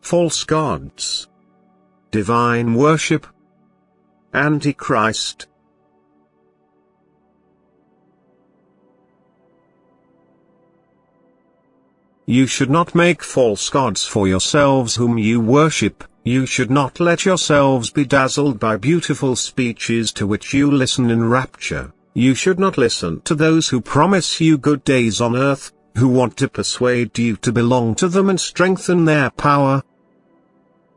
false gods, divine worship, Antichrist. You should not make false gods for yourselves whom you worship. You should not let yourselves be dazzled by beautiful speeches to which you listen in rapture. You should not listen to those who promise you good days on earth, who want to persuade you to belong to them and strengthen their power.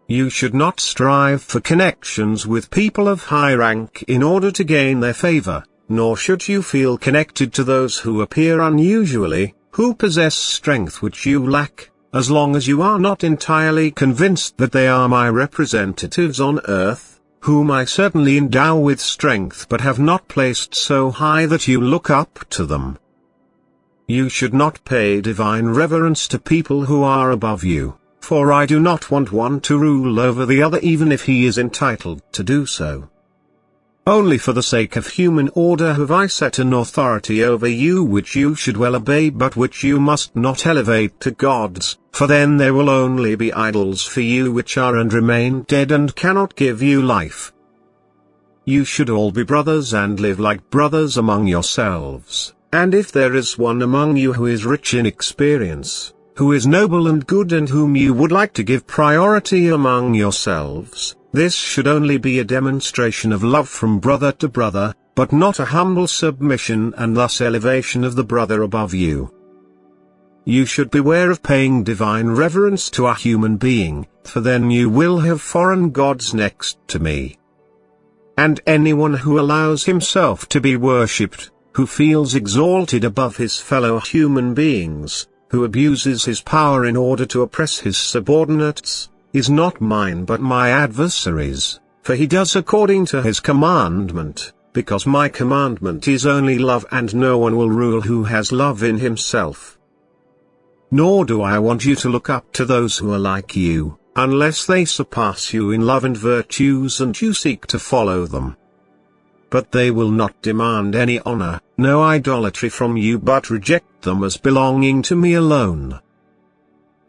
You should not strive for connections with people of high rank in order to gain their favor, nor should you feel connected to those who appear unusually, who possess strength which you lack, as long as you are not entirely convinced that they are my representatives on earth, whom I certainly endow with strength but have not placed so high that you look up to them. You should not pay divine reverence to people who are above you, for I do not want one to rule over the other even if he is entitled to do so. Only for the sake of human order have I set an authority over you which you should well obey but which you must not elevate to gods, for then there will only be idols for you which are and remain dead and cannot give you life. You should all be brothers and live like brothers among yourselves, and if there is one among you who is rich in experience, who is noble and good and whom you would like to give priority among yourselves, this should only be a demonstration of love from brother to brother, but not a humble submission and thus elevation of the brother above you. You should beware of paying divine reverence to a human being, for then you will have foreign gods next to me. And anyone who allows himself to be worshipped, who feels exalted above his fellow human beings, who abuses his power in order to oppress his subordinates, is not mine but my adversary's, for he does according to his commandment, because my commandment is only love and no one will rule who has love in himself. Nor do I want you to look up to those who are like you, unless they surpass you in love and virtues and you seek to follow them. But they will not demand any honor, no idolatry from you but reject them as belonging to me alone.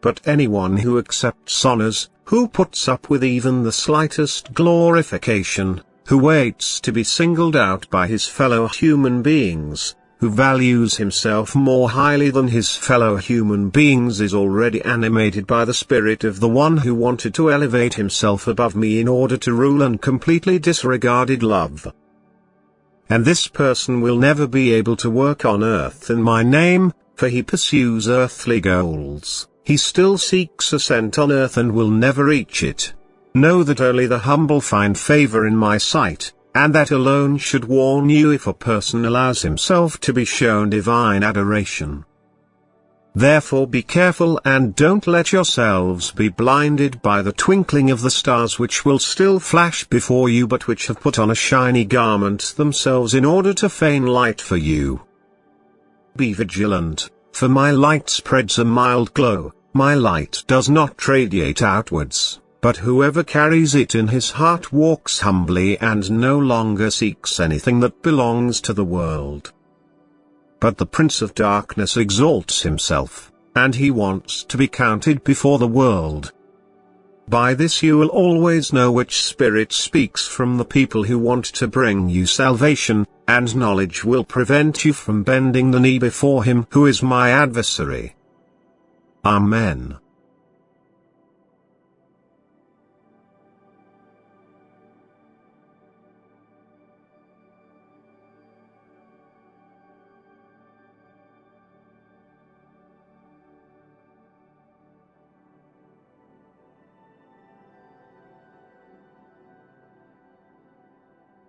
But anyone who accepts honors, who puts up with even the slightest glorification, who waits to be singled out by his fellow human beings, who values himself more highly than his fellow human beings is already animated by the spirit of the one who wanted to elevate himself above me in order to rule and completely disregarded love. And this person will never be able to work on earth in my name, for he pursues earthly goals. He still seeks ascent on earth and will never reach it. Know that only the humble find favor in my sight, and that alone should warn you if a person allows himself to be shown divine adoration. Therefore be careful and don't let yourselves be blinded by the twinkling of the stars which will still flash before you but which have put on a shiny garment themselves in order to feign light for you. Be vigilant. For my light spreads a mild glow, my light does not radiate outwards, but whoever carries it in his heart walks humbly and no longer seeks anything that belongs to the world. But the Prince of Darkness exalts himself, and he wants to be counted before the world. By this you will always know which spirit speaks from the people who want to bring you salvation, and knowledge will prevent you from bending the knee before him who is my adversary. Amen.